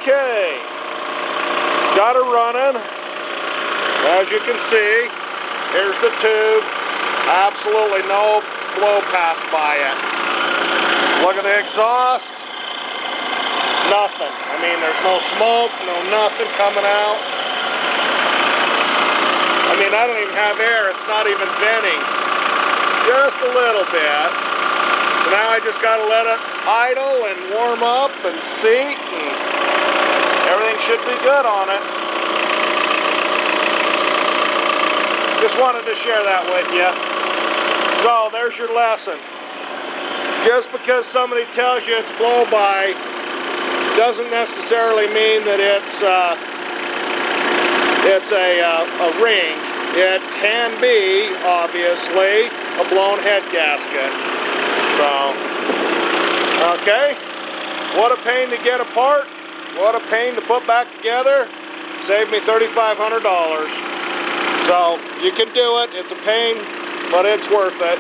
Okay, got her running. As you can see, here's the tube. Absolutely no blow pass by it. Look at the exhaust. Nothing. I mean, there's no smoke, no nothing coming out. I mean, I don't even have air. It's not even venting. Just a little bit. So now I just got to let it idle and warm up and seat, and everything should be good on it. Just wanted to share that with you. So there's your lesson. Just because somebody tells you it's blow-by doesn't necessarily mean that it's a ring. It can be, obviously, a blown head gasket. So, okay. What a pain to get apart. What a pain to put back together. Saved me $3,500. So, you can do it. It's a pain, but it's worth it.